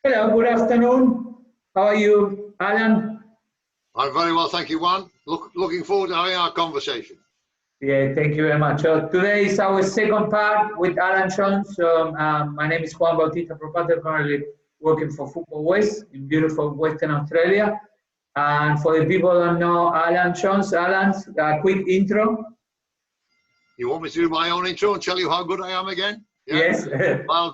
Hello, good afternoon. How are you, Alan? I'm very well, thank you, Juan. Looking forward to having our conversation. Yeah, thank you very much. So today is our second part with Allan Jones. My name is Juan Bautista Propato, currently working for Football West in beautiful Western Australia. And for the people who don't know Allan Jones, Alan's a quick intro. You want me to do my own intro and tell you how good I am again? Yeah? Yes. Well,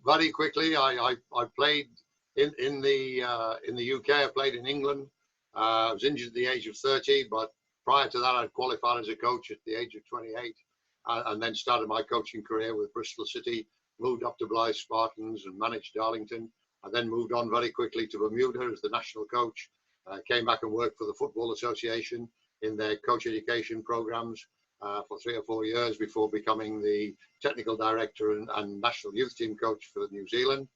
very quickly. I played in the UK. I played in England. I was injured at the age of 30, but prior to that, I qualified as a coach at the age of 28, and then started my coaching career with Bristol City. Moved up to Blyth Spartans and managed Darlington. I then moved on very quickly to Bermuda as the national coach. Came back and worked for the Football Association in their coach education programs for 3 or 4 years before becoming the technical director and national youth team coach for New Zealand.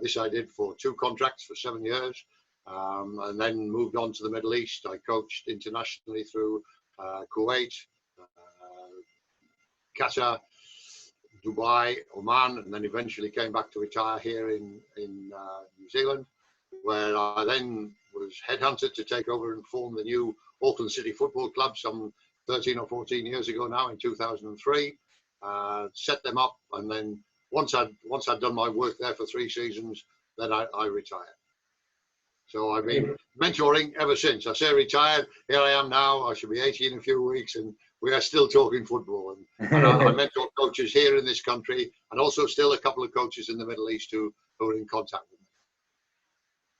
This I did for 2 contracts for 7 years, and then moved on to the Middle East. I coached internationally through Kuwait, Qatar, Dubai, Oman, and then eventually came back to retire here in New Zealand, where I then was headhunted to take over and form the new Auckland City Football Club some 13 or 14 years ago now, in 2003. Set them up, and then once I'd done my work there for 3 seasons, then I retired. So I've been mentoring ever since. I say retired, here I am now. I should be 80 in a few weeks, and we are still talking football. And I mentor coaches here in this country, and also still a couple of coaches in the Middle East who are in contact with me.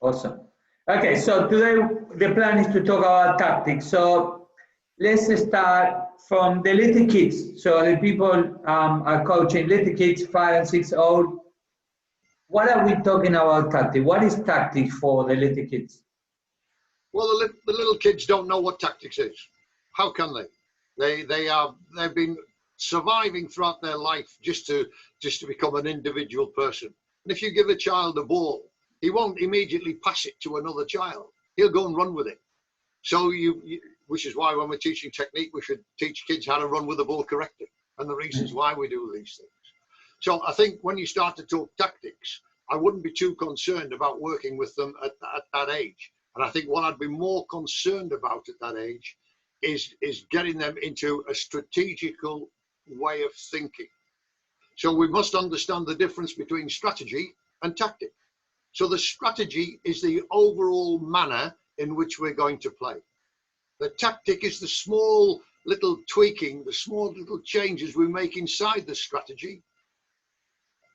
Awesome. Okay, so today the plan is to talk about tactics. So let's start from the little kids. So the people are coaching little kids, 5 and 6 old. What are we talking about tactics? What is tactics for the little kids? Well, the little kids don't know what tactics is. How can they? They've been surviving throughout their life just to become an individual person. And if you give a child a ball, he won't immediately pass it to another child. He'll go and run with it. So which is why when we're teaching technique, we should teach kids how to run with the ball correctly, and the reasons why we do these things. So I think when you start to talk tactics, I wouldn't be too concerned about working with them at that age. And I think what I'd be more concerned about at that age is getting them into a strategical way of thinking. So we must understand the difference between strategy and tactic. So the strategy is the overall manner in which we're going to play. The tactic is the small little tweaking, the small little changes we make inside the strategy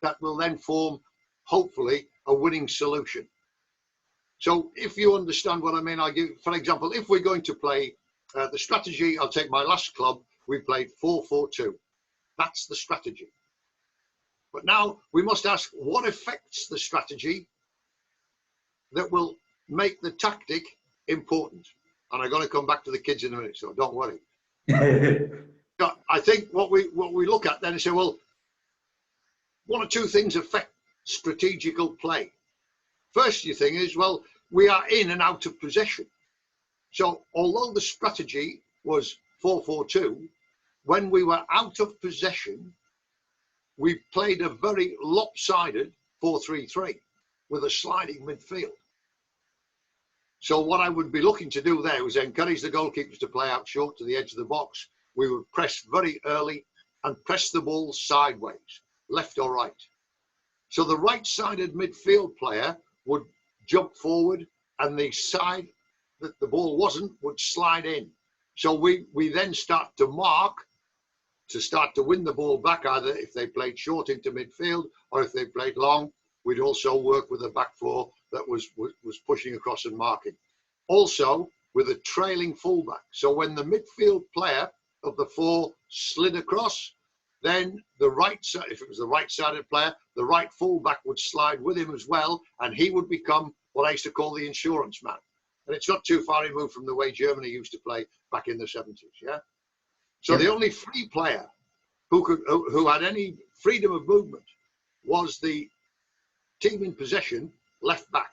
that will then form, hopefully, a winning solution. So if you understand what I mean, I'll give, for example, if we're going to play the strategy, I'll take my last club, we played 4-4-2. That's the strategy. But now we must ask, what affects the strategy that will make the tactic important? And I'm going to come back to the kids in a minute, so don't worry. So I think what we look at then is say, well, 1 or 2 things affect strategical play. First thing is, well, we are in and out of possession. So although the strategy was 4-4-2, when we were out of possession, we played a very lopsided 4-3-3 with a sliding midfield. So what I would be looking to do there was encourage the goalkeepers to play out short to the edge of the box. We would press very early and press the ball sideways, left or right. So the right-sided midfield player would jump forward, and the side that the ball wasn't would slide in. So we then start to mark to start to win the ball back, either if they played short into midfield or if they played long. We'd also work with a back 4 that was pushing across and marking. Also with a trailing fullback. So when the midfield player of the 4 slid across, then the right side, if it was the right-sided player, the right fullback would slide with him as well, and he would become what I used to call the insurance man. And it's not too far removed from the way Germany used to play back in the 70s, yeah? So the only free player who had any freedom of movement was the team in possession left back.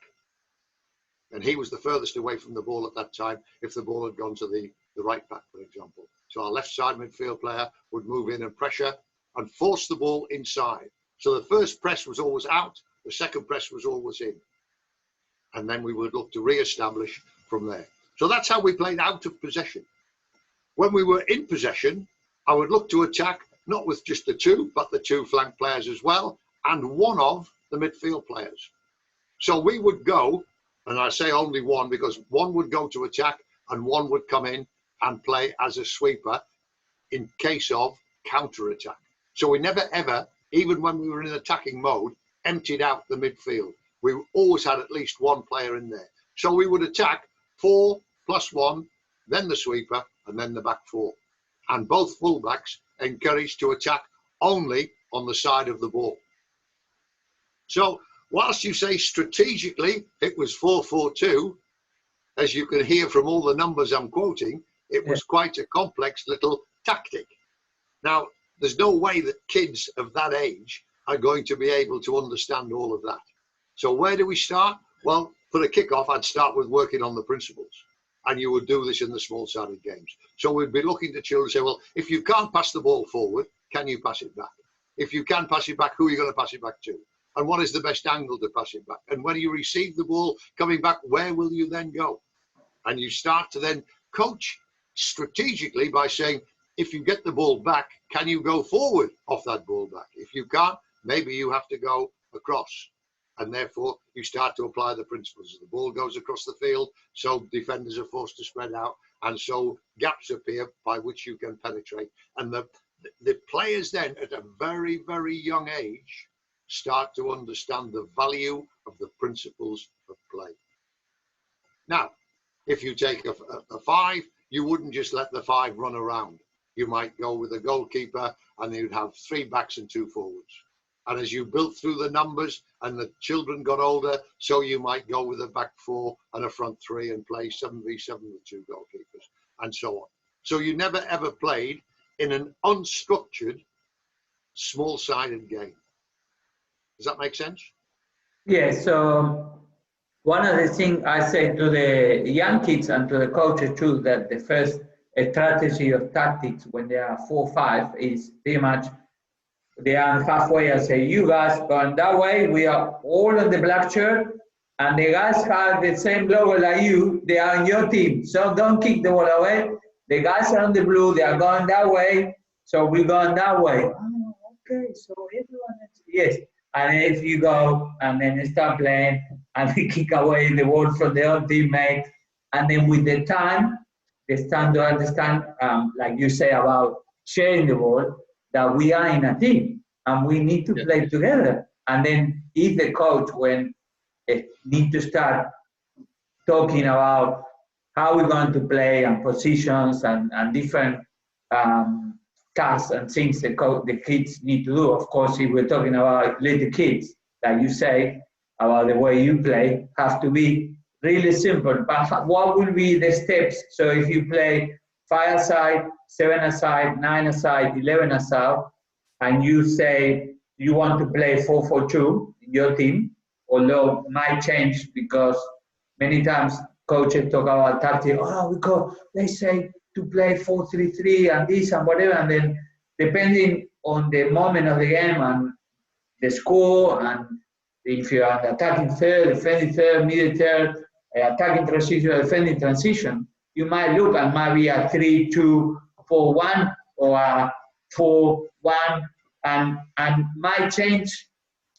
And he was the furthest away from the ball at that time if the ball had gone to the right back, for example. So our left side midfield player would move in and pressure and force the ball inside. So the first press was always out, the second press was always in. And then we would look to re-establish from there. So that's how we played out of possession. When we were in possession, I would look to attack, not with just the two, but the two flank players as well, and one of the midfield players. So we would go, and I say only one because one would go to attack and one would come in and play as a sweeper in case of counter-attack. So we never ever, even when we were in attacking mode, emptied out the midfield. We always had at least one player in there. So we would attack 4 plus 1, then the sweeper, and then the back 4. And both fullbacks encouraged to attack only on the side of the ball. So whilst you say strategically it was 4-4-2, as you can hear from all the numbers I'm quoting, it was quite a complex little tactic. Now, there's no way that kids of that age are going to be able to understand all of that. So where do we start? Well, for the kickoff, I'd start with working on the principles. And you would do this in the small-sided games. So we'd be looking to children and say, well, if you can't pass the ball forward, can you pass it back? If you can pass it back, who are you going to pass it back to? And what is the best angle to pass it back? And when you receive the ball coming back, where will you then go? And you start to then coach strategically by saying, if you get the ball back, can you go forward off that ball back? If you can't, maybe you have to go across. And therefore, you start to apply the principles. The ball goes across the field, so defenders are forced to spread out, and so gaps appear by which you can penetrate. And the players then, at a very, very young age, start to understand the value of the principles of play. Now, if you take a 5, you wouldn't just let the 5 run around. You might go with a goalkeeper, and you'd have 3 backs and 2 forwards. And as you built through the numbers and the children got older, so you might go with a back 4 and a front 3 and play 7v7 with 2 goalkeepers and so on. So you never ever played in an unstructured, small-sided game. Does that make sense? Yes, so one of the things I say to the young kids and to the coaches too, that the first strategy of tactics when they are 4 or 5 is pretty much they are halfway. I say, you guys going that way, we are all on the black shirt, and the guys have the same logo like you, they are on your team. So don't kick the ball away. The guys are on the blue, they are going that way, so we're going that way. Oh, okay, so everyone is, yes. And if you go and then start playing and they kick away the ball from their own teammate, and then with the time, they start to understand, like you say about sharing the ball, that we are in a team and we need to play together. And then if the coach, when they need to start talking about how we're going to play and positions and different tasks and things the kids need to do. Of course, if we're talking about little kids, like you say, about the way you play, have to be really simple. But what will be the steps? So if you play 5 aside, 7 aside, 9 aside, 11 aside, and you say you want to play 4-4-2 in your team, although might change because many times coaches talk about tactics, they say to play 4-3-3 and this and whatever, and then depending on the moment of the game and the score, and if you are attacking third, defending third, middle third, attacking transition, defending transition, you might look and might be a 3-2-4-1 or a 4-1, and might change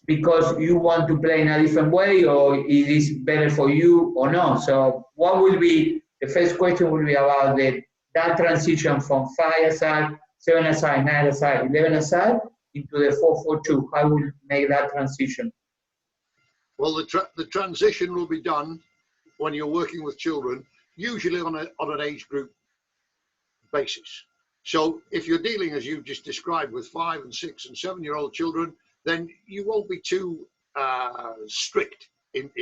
because you want to play in a different way, or it is better for you or not. So what will be, the first question will be about that transition from 5 aside, 7 aside, 9 aside, 11 aside into the 4-4-2. How will make that transition? Well, the transition will be done when you're working with children, usually on an age group basis. So if you're dealing, as you just described, with 5 and 6 and 7-year-old children, then you won't be too strict in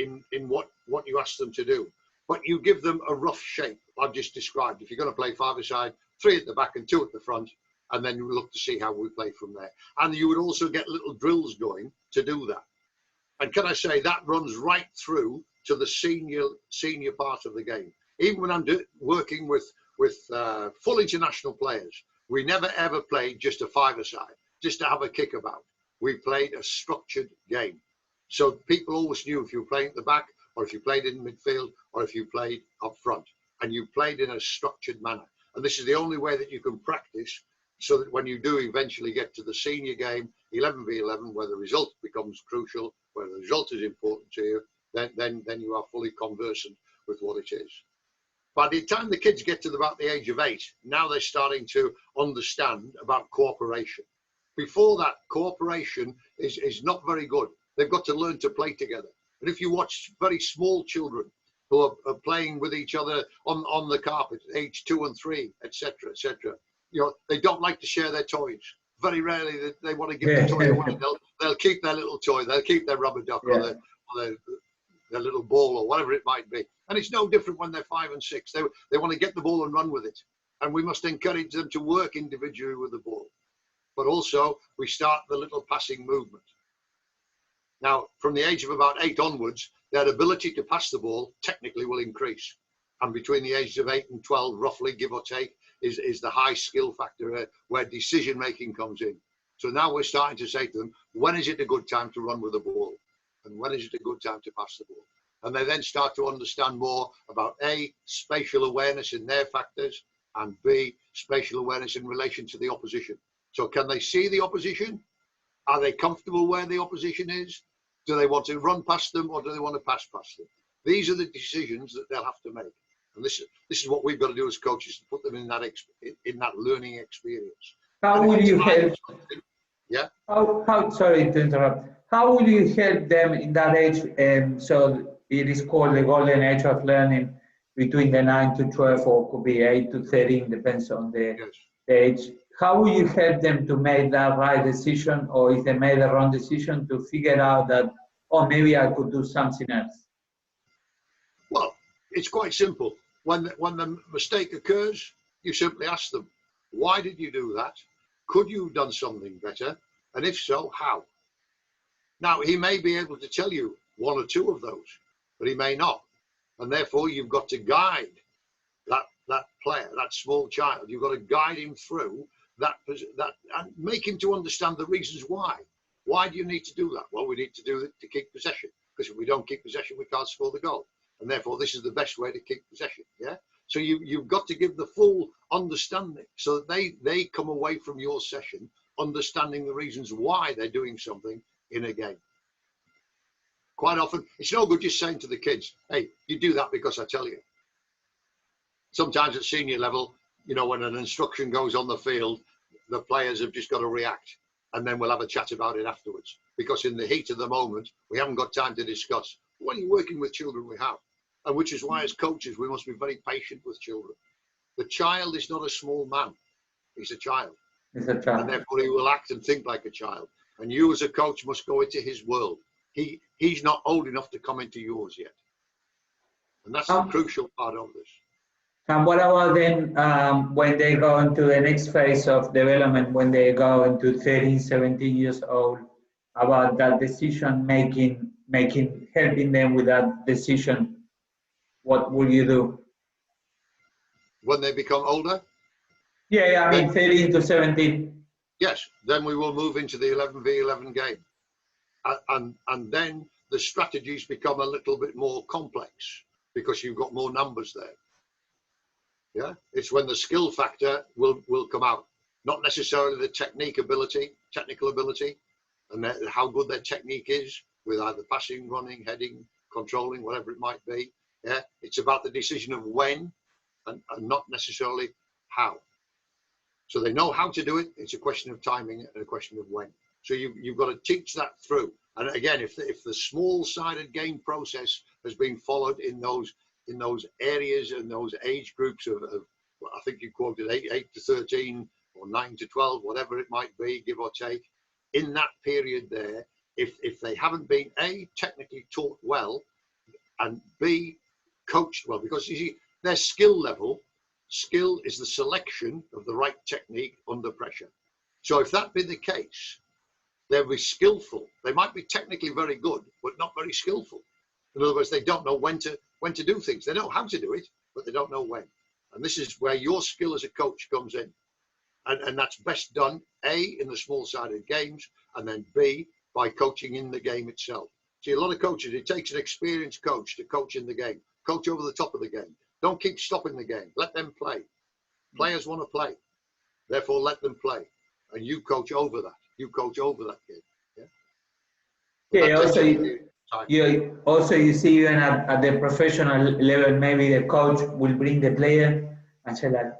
what you ask them to do. But you give them a rough shape I've just described. If you're going to play 5 aside, 3 at the back and 2 at the front, and then you look to see how we play from there. And you would also get little drills going to do that. And can I say that runs right through to the senior part of the game. Even when I'm working with full international players, we never ever played just a 5 aside, just to have a kick about. we played a structured game. So people always knew if you were playing at the back, or if you played in midfield, or if you played up front, and you played in a structured manner. And this is the only way that you can practice, so that when you do eventually get to the senior game, 11v11, where the result becomes crucial, where the result is important to you, then you are fully conversant with what it is. By the time the kids get to about the age of 8, now they're starting to understand about cooperation. Before that, cooperation is not very good. They've got to learn to play together. And if you watch very small children who are playing with each other on the carpet, age 2 and 3, etc., etc., you know, they don't like to share their toys. Very rarely they want to give the toy away. They'll keep their little toy. They'll keep their rubber duck or their little ball or whatever it might be. And it's no different when they're 5 and 6. They want to get the ball and run with it. And we must encourage them to work individually with the ball. But also, we start the little passing movement. Now, from the age of about 8 onwards, their ability to pass the ball technically will increase. And between the ages of 8 and 12, roughly, give or take, is the high skill factor where decision making comes in. So now we're starting to say to them, when is it a good time to run with the ball? And when is it a good time to pass the ball? And they then start to understand more about A, spatial awareness in their factors, and B, spatial awareness in relation to the opposition. So can they see the opposition? Are they comfortable where the opposition is? Do they want to run past them, or do they want to pass past them? These are the decisions that they'll have to make. And this is what we've got to do as coaches, to put them in that learning experience. How will you help? Yeah. How? Sorry to interrupt. How will you help them in that age? So it is called the golden age of learning, between the 9 to 12, or could be 8 to 13, depends on the age. How will you help them to make that right decision, or if they made the wrong decision, to figure out that, oh, maybe I could do something else? Well, it's quite simple. When the mistake occurs, you simply ask them, why did you do that? Could you have done something better? And if so, how? Now, he may be able to tell you 1 or 2 of those, but he may not. And therefore, you've got to guide that player, that small child. You've got to guide him through that and make him to understand the reasons why. Why do you need to do that? Well, we need to do it to keep possession, because if we don't keep possession, we can't score the goal. And therefore, this is the best way to keep possession. Yeah. So you've got to give the full understanding, so that they come away from your session understanding the reasons why they're doing something in a game. Quite often, it's no good just saying to the kids, hey, you do that because I tell you. Sometimes at senior level, you know, when an instruction goes on the field, the players have just got to react, and then we'll have a chat about it afterwards. Because in the heat of the moment, we haven't got time to discuss. When you're working with children, we have. And which is why, as coaches, we must be very patient with children. The child is not a small man. He's a child. He's a child. And therefore, he will act and think like a child. And you, as a coach, must go into his world. He's not old enough to come into yours yet. And that's the crucial part of this. And what about then when they go into the next phase of development, when they go into 13, 17 years old, about that decision making, helping them with that decision? What will you do? When they become older? Yeah, I mean 13 to 17. Yes, then we will move into the 11v11 game. And then the strategies become a little bit more complex because you've got more numbers there. Yeah, it's when the skill factor will come out, not necessarily the technical ability, and how good their technique is with either passing, running, heading, controlling, whatever it might be. Yeah, it's about the decision of when and not necessarily how. So they know how to do it. It's a question of timing and a question of when. So you've got to teach that through. And again, if the small-sided game process has been followed in those areas and those age groups of I think you quoted 8 to 13 or 9 to 12, whatever it might be, give or take, in that period there, if they haven't been A, technically taught well, and B, coached well, because you see, their skill is the selection of the right technique under pressure. So if that be the case, they'll be skillful. They might be technically very good, but not very skillful. In other words, they don't know when to do things. They know how to do it, but they don't know when. And this is where your skill as a coach comes in. And that's best done, A, in the small-sided games, and then B, by coaching in the game itself. See, a lot of coaches, it takes an experienced coach to coach in the game, coach over the top of the game. Don't keep stopping the game. Let them play. Players want to play. Therefore, let them play. And you coach over that. You coach over that game. Yeah. Yeah, also you see even at the professional level, maybe the coach will bring the player and say like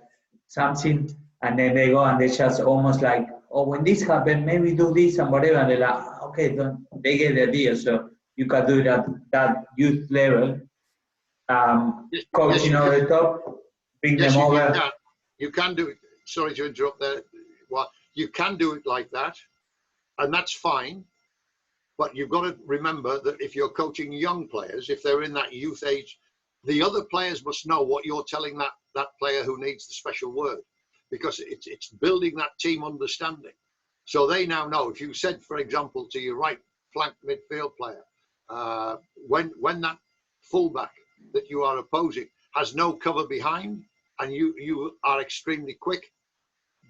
something, and then they go and they just almost like, oh, when this happened, maybe do this and whatever, and they're like, okay, they get the idea. So you can do that youth level, coaching over the top, bring them over. You can do it. Sorry to interrupt there. Well, you can do it like that, and that's fine. But you've got to remember that if you're coaching young players, if they're in that youth age, the other players must know what you're telling that player who needs the special word, because it's building that team understanding. So they now know. If you said, for example, to your right flank midfield player, when that fullback that you are opposing has no cover behind, and you are extremely quick,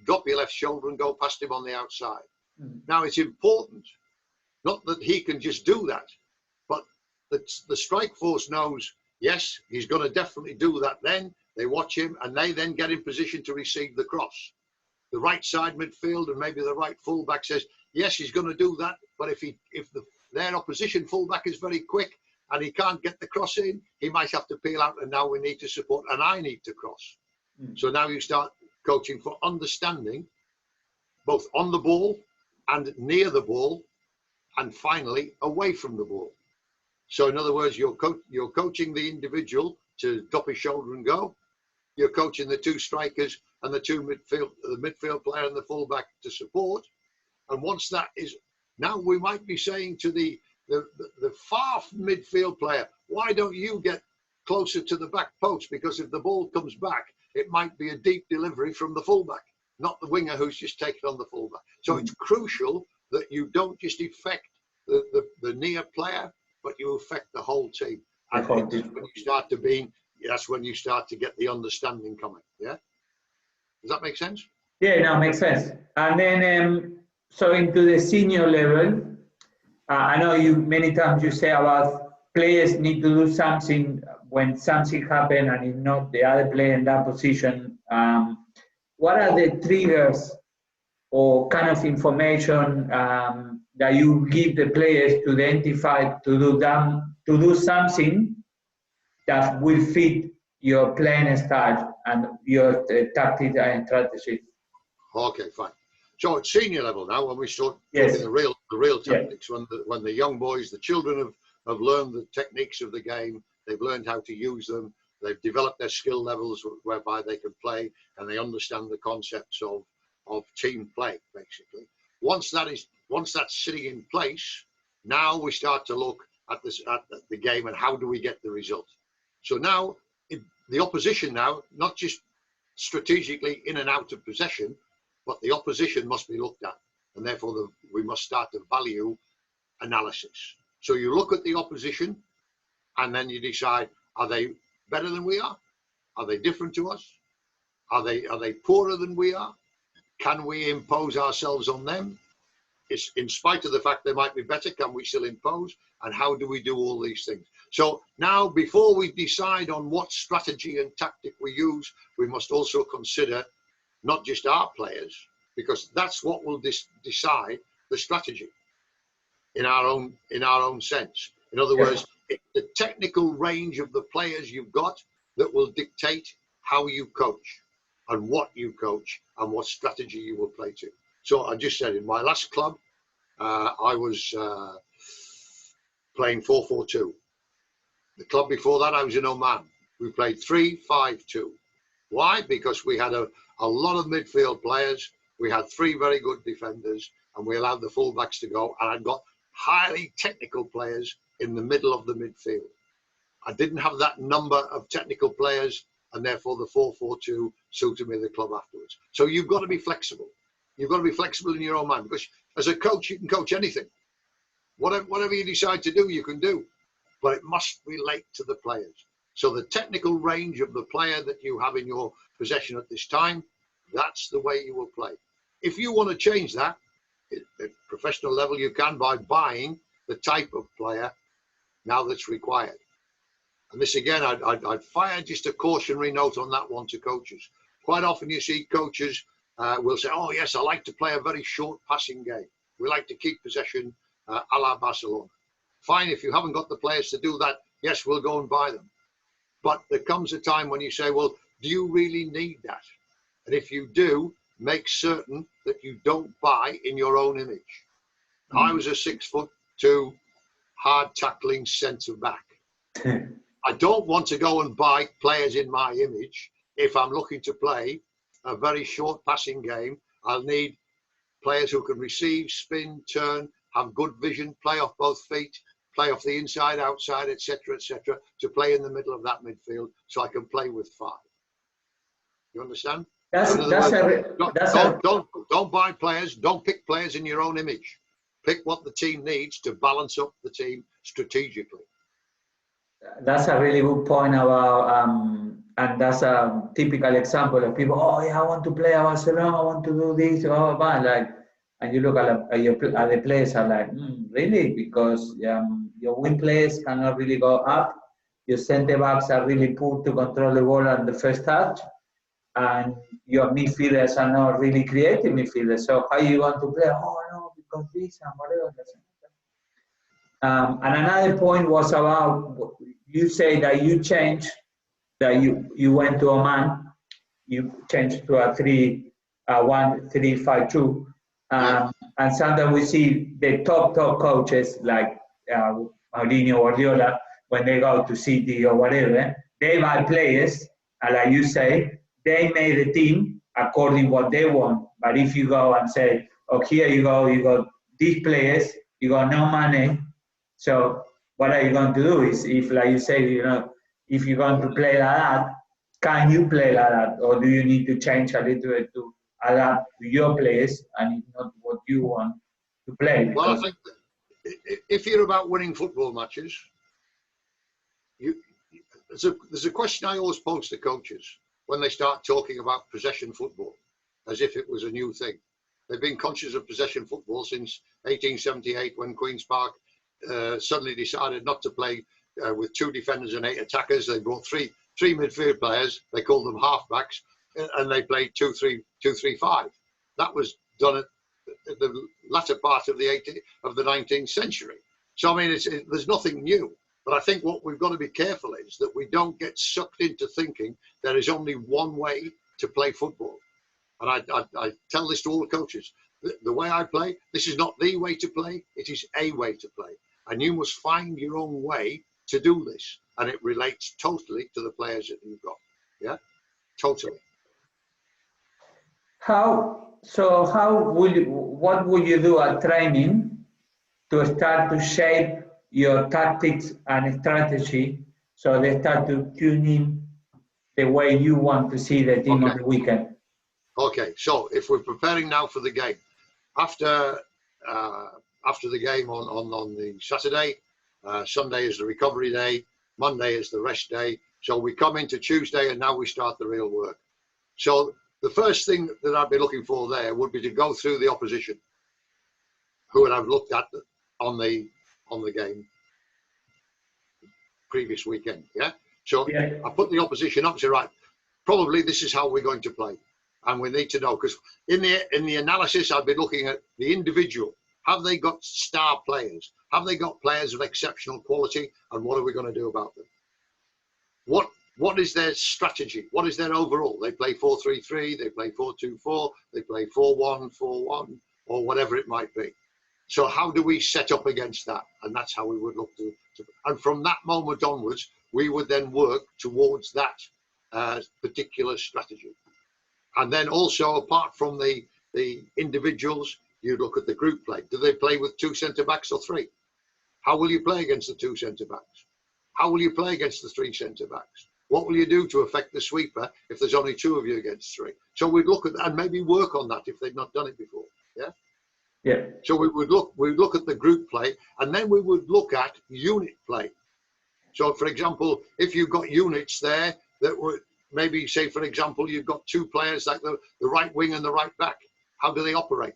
drop your left shoulder and go past him on the outside. Now it's important, not that he can just do that, but the strike force knows, yes, he's going to definitely do that. Then they watch him and they then get in position to receive the cross. The right side midfield and maybe the right fullback says, yes, he's going to do that, but if their opposition fullback is very quick and he can't get the cross in, he might have to peel out, and now we need to support and I need to cross. So now you start coaching for understanding, both on the ball and near the ball, and finally away from the ball. So in other words, you're coaching the individual to drop his shoulder and go. You're coaching the two strikers and the midfield player and the fullback to support. And once that is, now we might be saying to the far midfield player, why don't you get closer to the back post? Because if the ball comes back, it might be a deep delivery from the fullback, not the winger who's just taken on the fullback. So it's crucial that you don't just affect the near player, but you affect the whole team. And when you start to that's when you start to get the understanding coming. Yeah. Does that make sense? Yeah, no, makes sense. And then, so into the senior level, I know many times you say about players need to do something when something happens, and if not, the other player in that position. What are the triggers or kind of information that you give the players to identify to do something that will fit your playing style and your tactics and strategy? Okay, fine. So at senior level now, when we start talking the real tactics, when the young boys, the children have learned the techniques of the game, they've learned how to use them, they've developed their skill levels whereby they can play, and they understand the concepts of team play, basically. Once that's sitting in place, now we start to look at the game and how do we get the result. So now the opposition now, not just strategically in and out of possession, but the opposition must be looked at, and therefore we must start the value analysis. So you look at the opposition, and then you decide: are they better than we are? Are they different to us? Are they poorer than we are? Can we impose ourselves on them? In spite of the fact they might be better, can we still impose? And how do we do all these things? So now, before we decide on what strategy and tactic we use, we must also consider not just our players, because that's what will decide the strategy in our own sense. In other words, it's the technical range of the players you've got that will dictate how you coach and what you coach and what strategy you will play to. So I just said, in my last club, I was playing 4-4-2. The club before that, I was in Oman. We played 3-5-2. Why? Because we had a lot of midfield players. We had 3 very good defenders, and we allowed the fullbacks to go. And I'd got highly technical players in the middle of the midfield. I didn't have that number of technical players, and therefore the 4-4-2 suited me the club afterwards. So you've got to be flexible. You've got to be flexible in your own mind, because as a coach, you can coach anything. Whatever you decide to do, you can do, but it must relate to the players. So the technical range of the player that you have in your possession at this time That's the way you will play. If you want to change that at professional level, you can by buying the type of player now that's required. And this again, I'd fire just a cautionary note on that one to coaches. Quite often you see coaches will say, oh yes, I like to play a very short passing game. We like to keep possession a la Barcelona. Fine, if you haven't got the players to do that, yes, we'll go and buy them. But there comes a time when you say, well, do you really need that? And if you do, make certain that you don't buy in your own image. I was a 6'2" hard tackling centre back. I don't want to go and buy players in my image. If I'm looking to play a very short passing game, I'll need players who can receive, spin, turn, have good vision, play off both feet, play off the inside, outside, etc., to play in the middle of that midfield so I can play with 5. You understand? Don't buy players. Don't pick players in your own image. Pick what the team needs to balance up the team strategically. That's a really good point about, and that's a typical example of people. Oh yeah, I want to play at Barcelona. I want to do this. Oh, but like, and you look at the players are like, really? Because your wing players cannot really go up. Your centre backs are really poor to control the ball on the first touch, and your midfielders are not really creative midfielders. So how you want to play? Oh no, because this and whatever. And another point was about, you say that you changed, that you went to Oman, you changed to a 1-3-5-2, and sometimes we see the top coaches like Mourinho or Guardiola, when they go to City or whatever, they buy players, and like you say, they made the team according what they want. But if you go and say, oh, here you got these players, you got no money. So what are you going to do? Is if, like you say, if you're going to play like that, can you play like that, or do you need to change a little bit to adapt to your players and not what you want to play? Well, I think if you're about winning football matches, there's a question I always pose to coaches when they start talking about possession football, as if it was a new thing. They've been conscious of possession football since 1878, when Queen's Park suddenly decided not to play with 2 defenders and 8 attackers. They brought three midfield players. They called them halfbacks, and they played 2-3-5. That was done at the latter part of the 19th century. So I mean, there's nothing new. But I think what we've got to be careful is that we don't get sucked into thinking there is only one way to play football. And I tell this to all the coaches. The way I play, this is not the way to play. It is a way to play. And you must find your own way to do this. And it relates totally to the players that you've got. Yeah, totally. What would you do at training to start to shape your tactics and strategy so they start to tune in the way you want to see the team on the weekend? Okay, so if we're preparing now for the game, after the game on the Saturday, Sunday is the recovery day, Monday is the rest day. So we come into Tuesday and now we start the real work. So the first thing that I'd be looking for there would be to go through the opposition, who I've looked at on the game previous weekend. Yeah. So yeah. I put the opposition up and say, right, probably this is how we're going to play. And we need to know, because in the analysis, I've been looking at the individual. Have they got star players? Have they got players of exceptional quality? And what are we going to do about them? What is their strategy? What is their overall? They play 4-3-3, they play 4-2-4, they play 4-1-4-1, or whatever it might be. So how do we set up against that? And that's how we would look to and from that moment onwards, we would then work towards that particular strategy. And then also, apart from the individuals, you look at the group play. Do they play with 2 centre-backs or 3? How will you play against the 2 centre-backs? How will you play against the 3 centre-backs? What will you do to affect the sweeper if there's only 2 of you against 3? So we'd look at that and maybe work on that if they've not done it before. Yeah. Yeah. So we'd look at the group play, and then we would look at unit play. So, for example, if you've got units there that maybe say, for example, you've got two players like the right wing and the right back. How do they operate?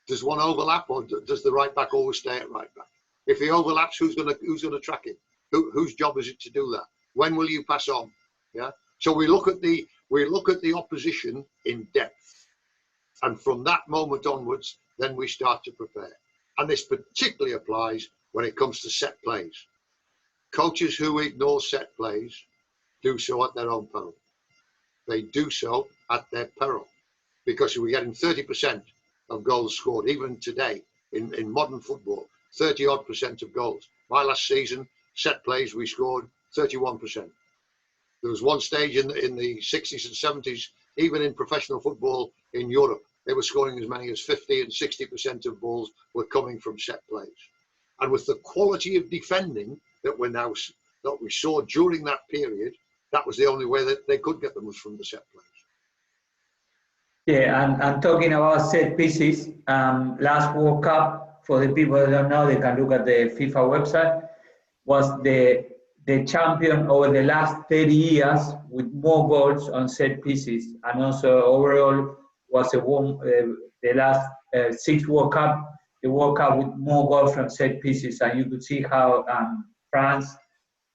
Does one overlap, or does the right back always stay at right back? If he overlaps, who's gonna track him? Whose job is it to do that? When will you pass on? Yeah. So we look at the opposition in depth, and from that moment onwards, then we start to prepare. And this particularly applies when it comes to set plays. Coaches who ignore set plays do so at their own peril. They do so at their peril, because we're getting 30% of goals scored, even today in modern football, 30-odd% of goals. My last season, set plays, we scored 31%. There was one stage in the 60s and 70s, even in professional football in Europe, they were scoring as many as 50 and 60% of balls were coming from set plays. And with the quality of defending that we saw during that period, that was the only way that they could get them, was from the set plays. Yeah, and talking about set pieces, last World Cup, for the people that don't know, they can look at the FIFA website, was the champion over the last 30 years with more goals on set pieces, and also overall was the last 6 World Cup, the World Cup with more goals from set pieces, and you could see how France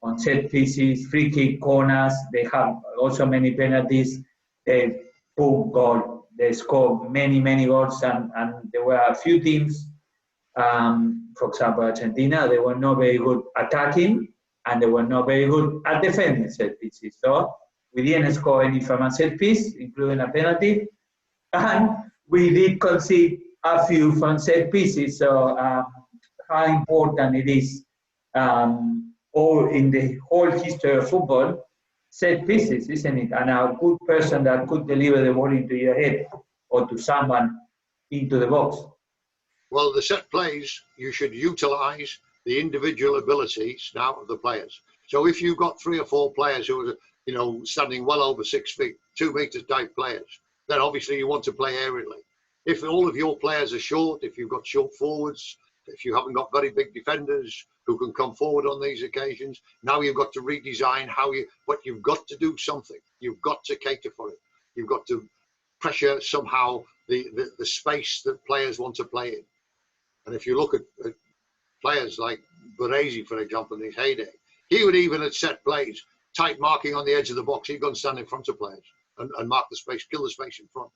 on set pieces, free kick, corners, they have also many penalties, they boom, goal, they score many goals, and there were a few teams, for example Argentina, they were not very good attacking, and they were not very good at defending set pieces. So we didn't score any from a set piece, including a penalty, and we did concede a few from set pieces. So how important it is, all in the whole history of football, set pieces, isn't it? And a good person that could deliver the ball into your head or to someone into the box. Well, the set plays, you should utilise the individual abilities now of the players. So if you've got 3 or 4 players who are, standing well over 6 feet, 2 metres type players, then obviously you want to play aerially. If all of your players are short, if you've got short forwards, if you haven't got very big defenders who can come forward on these occasions, now you've got to redesign but you've got to do something. You've got to cater for it. You've got to pressure somehow the space that players want to play in. And if you look at players like Baresi, for example, in his heyday, he would, even at set plays, tight marking on the edge of the box, he'd go and stand in front of players and mark the space, kill the space in front,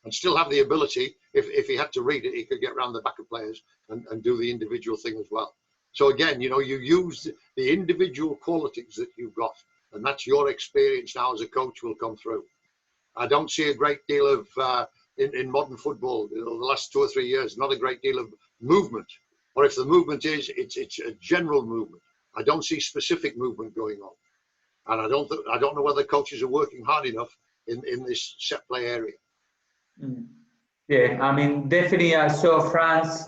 and still have the ability, if he had to read it, he could get around the back of players and do the individual thing as well. So again, you use the individual qualities that you've got, and that's your experience now as a coach will come through. I don't see a great deal of, in modern football, the last 2 or 3 years, not a great deal of movement. Or if the movement is, it's a general movement. I don't see specific movement going on. And I don't know whether coaches are working hard enough in this set play area. Yeah, I mean, definitely I saw France,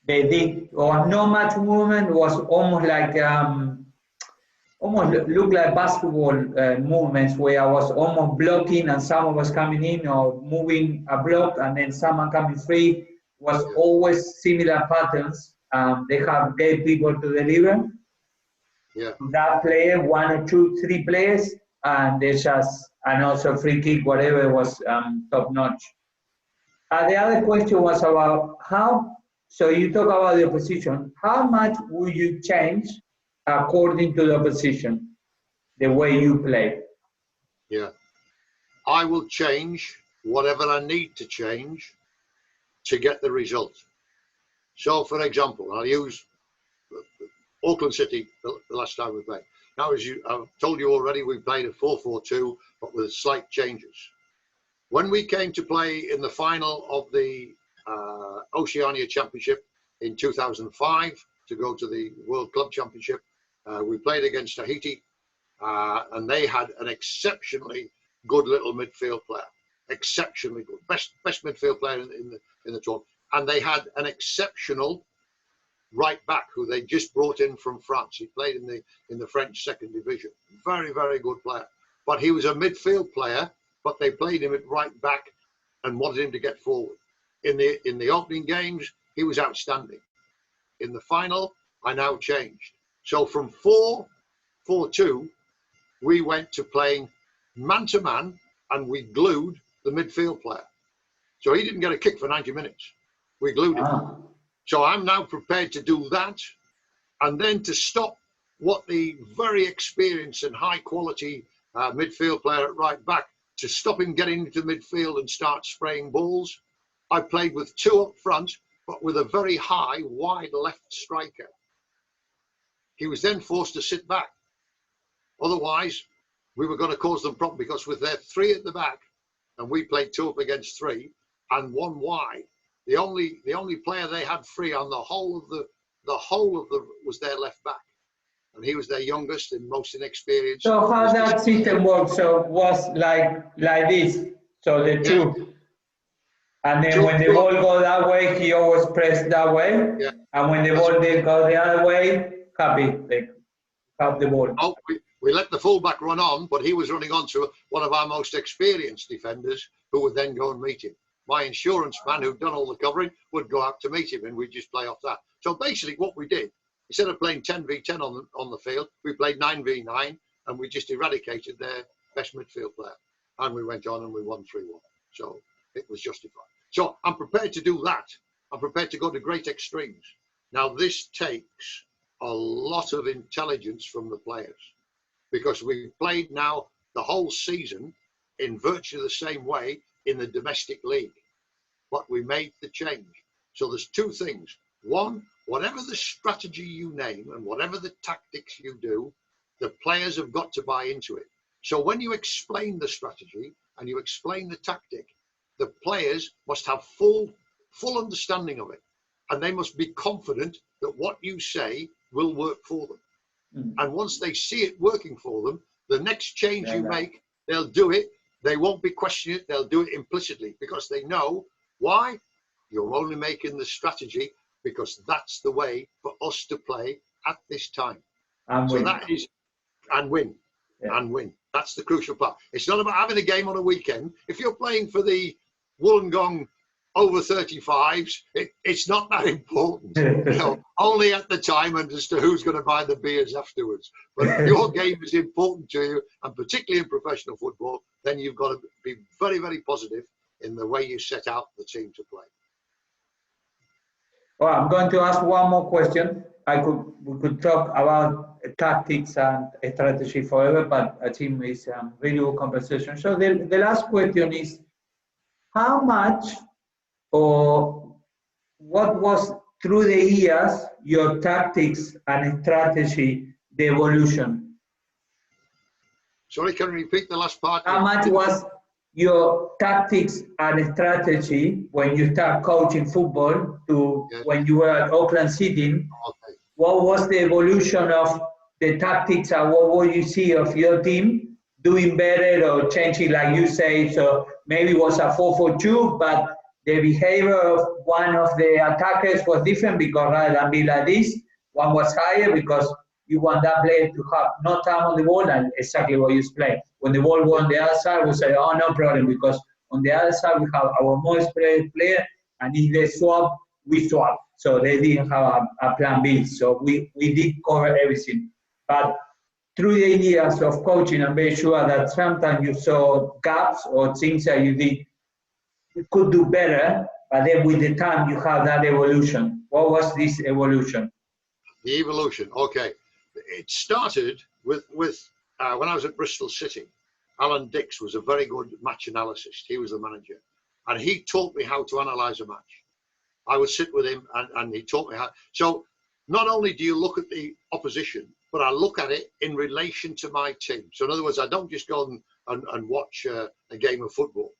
they did, or no much movement, was almost like, almost looked like basketball movements, where I was almost blocking and someone was coming in, or moving a block and then someone coming free, was always similar patterns. They have great people to deliver. Yeah. That player, 1 or 2, 3 players, and they just, and also free kick, whatever, was top notch. The other question was about so you talk about the opposition, how much will you change according to the opposition, the way you play? Yeah. I will change whatever I need to change to get the result. So, for example, I'll use Auckland City the last time we played. Now, as I've told you already, we played a 4-4-2, but with slight changes. When we came to play in the final of the Oceania Championship in 2005 to go to the World Club Championship, we played against Tahiti, and they had an exceptionally good little midfield player, exceptionally good, best midfield player in the tournament, and they had an exceptional right back who they just brought in from France. He played in the French second division, very good player, but he was a midfield player, but they played him at right back and wanted him to get forward. In the opening games, he was outstanding. In the final, I now changed. So from 4-4-2, we went to playing man-to-man, and we glued the midfield player. So he didn't get a kick for 90 minutes. We glued him. So I'm now prepared to do that, and then to stop what the very experienced and high-quality midfield player at right back, to stop him getting into midfield and start spraying balls. I played with two up front, but with a very high, wide left striker. He was then forced to sit back. Otherwise, we were going to cause them problem, because with their three at the back, and we played two up against three and one wide, the only player they had free on the whole of the was their left back, and he was their youngest and most inexperienced. So how that system works? So was like this. So the two, and then when the ball go that way, he always pressed that way. Yeah. And when the ball did go the other way, have the ball. Oh, we let the fullback run on, but he was running on to one of our most experienced defenders, who would then go and meet him. My insurance man, who'd done all the covering, would go out to meet him, and we'd just play off that. So basically what we did, instead of playing 10v10 on the field, we played 9v9, and we just eradicated their best midfield player. And we went on and we won 3-1. So it was justified. So I'm prepared to do that. I'm prepared to go to great extremes. Now this takes a lot of intelligence from the players, because we've played now the whole season in virtually the same way in the domestic league, but we made the change. So there's two things. One, whatever the strategy you name and whatever the tactics you do, the players have got to buy into it. So when you explain the strategy and you explain the tactic, the players must have full understanding of it, and they must be confident that what you say will work for them. And once they see it working for them, the next change you make, they'll do it. They won't be questioning it. They'll do it implicitly, because they know why. You're only making the strategy because that's the way for us to play at this time. And so win. That is, and win, and win. That's the crucial part. It's not about having a game on a weekend. If you're playing for the Wollongong over 35s, it's not that important. Only at the time, and as to who's going to buy the beers afterwards. But if your game is important to you, and particularly in professional football, then you've got to be very, very positive in the way you set out the team to play. Well, I'm going to ask one more question. We could talk about tactics and strategy forever, but I think it's a really good conversation. So the last question is, how much or what was through the years your tactics and strategy, the evolution? Sorry, can you repeat the last part? How much was your tactics and strategy when you start coaching football to when you were at Auckland City? Okay. What was the evolution of the tactics, and what would you see of your team doing better or changing, like you say? So maybe it was a 4-4-2, but the behavior of one of the attackers was different, because rather than be like this, one was higher because you want that player to have no time on the ball, and exactly what you explained. When the ball was on the other side, we say, oh, no problem, because on the other side we have our most experienced player, and if they swap, we swap. So they didn't have a plan B. So we did cover everything. But through the years of coaching, I'm very sure that sometimes you saw gaps or things that you could do better, but then with the time you have that evolution. What was this evolution? The evolution, okay. It started with when I was at Bristol City. Alan Dix was a very good match analyst. He was the manager, and he taught me how to analyse a match. I would sit with him, and he taught me how. So not only do you look at the opposition, but I look at it in relation to my team. So in other words, I don't just go and watch a game of football.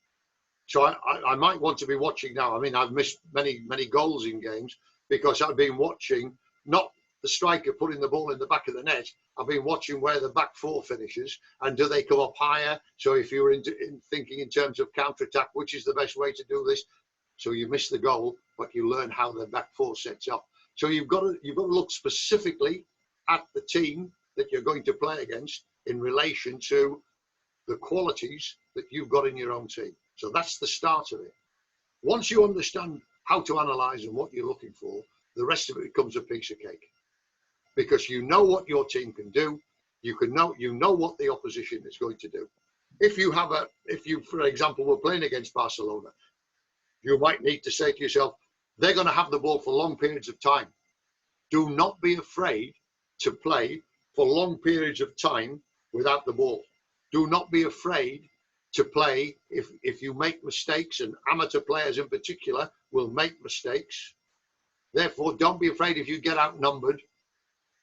So I might want to be watching now. I mean, I've missed many goals in games because I've been watching not the striker putting the ball in the back of the net. I've been watching where the back four finishes, and do they come up higher? So if you're thinking in terms of counter-attack, which is the best way to do this? So you miss the goal, but you learn how the back four sets up. So you've got to look specifically at the team that you're going to play against in relation to the qualities that you've got in your own team. So that's the start of it. Once you understand how to analyse and what you're looking for, the rest of it becomes a piece of cake, because you know what your team can do. You know what the opposition is going to do. if you, for example, were playing against Barcelona, you might need to say to yourself, they're going to have the ball for long periods of time. Do not be afraid to play for long periods of time without the ball. Do not be afraid to play if you make mistakes, and amateur players in particular will make mistakes. Therefore, don't be afraid if you get outnumbered.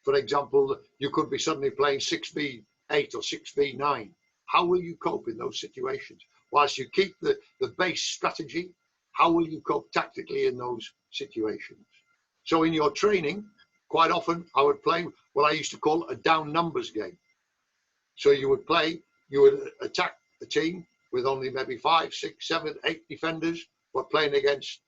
For example, you could be suddenly playing 6v8 or 6v9. How will you cope in those situations? Whilst you keep the base strategy, how will you cope tactically in those situations? So in your training, quite often I would play what I used to call a down numbers game. So you would attack the team with only maybe 5, 6, 7, 8 defenders, but playing against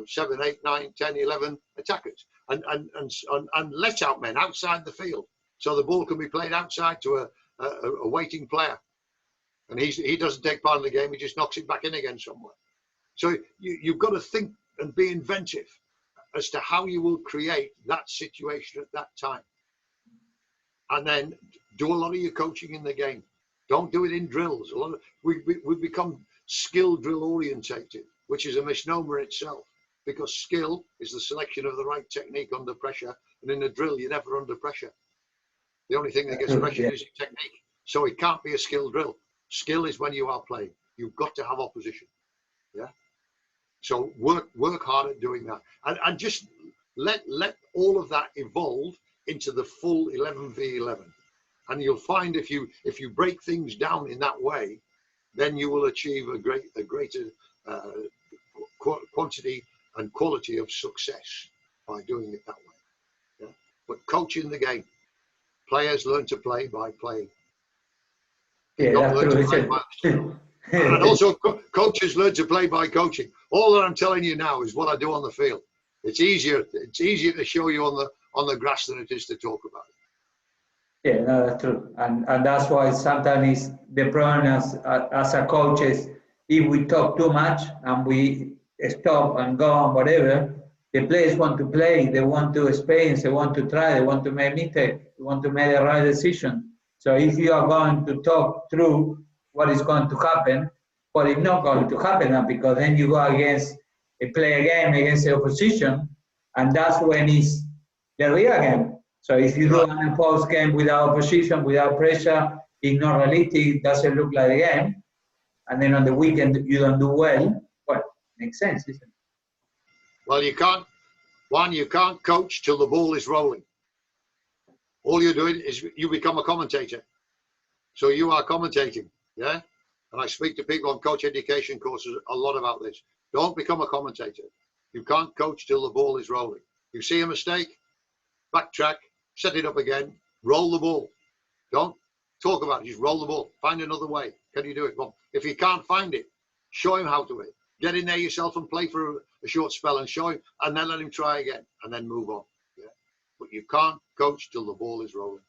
7, 8, 9, 10, 11 attackers, and let out men outside the field, so the ball can be played outside to a waiting player, and he doesn't take part in the game, he just knocks it back in again somewhere. So you've got to think and be inventive as to how you will create that situation at that time, and then do a lot of your coaching in the game. Don't do it in drills. We've become skill drill orientated, which is a misnomer itself, because skill is the selection of the right technique under pressure, and in a drill you're never under pressure. The only thing that gets pressure is your technique. So it can't be a skill drill. Skill is when you are playing. You've got to have opposition. Yeah. So work hard at doing that, and just let all of that evolve into the full 11v11. And you'll find if you break things down in that way, then you will achieve a greater quantity and quality of success by doing it that way. Yeah? But coaching the game, players learn to play by playing. Yeah, that's true. And also coaches learn to play by coaching. All that I'm telling you now is what I do on the field. It's easier to show you on the grass than it is to talk about it. Yeah, no, that's true, and that's why sometimes the problem as a coach is, if we talk too much and we stop and go on whatever, the players want to play, they want to experience, they want to try, they want to make mistakes, they want to make the right decision. So if you are going to talk through what is going to happen, what is not going to happen, because then you go play a game against the opposition, and that's when it's the real game. So if you do an opposed game without opposition, without pressure, it's not realistic, it doesn't look like a game, and then on the weekend you don't do well, makes sense, isn't it? Well, you can't coach till the ball is rolling. All you're doing is you become a commentator. So you are commentating, yeah? And I speak to people on coach education courses a lot about this. Don't become a commentator. You can't coach till the ball is rolling. You see a mistake, backtrack, set it up again, roll the ball. Don't talk about it, just roll the ball. Find another way. Can you do it? Well, if you can't find it, show him how to do it. Get in there yourself and play for a short spell and show him, and then let him try again, and then move on. Yeah? But you can't coach till the ball is rolling.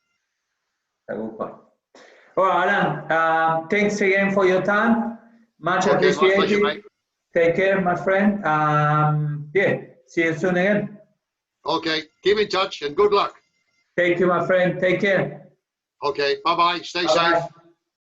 All right, Allan, thanks again for your time. Much appreciated. My pleasure, mate. Take care, my friend. Yeah, see you soon again. Okay, keep in touch and good luck. Thank you, my friend. Take care. Okay, bye-bye. Stay Bye-bye. safe.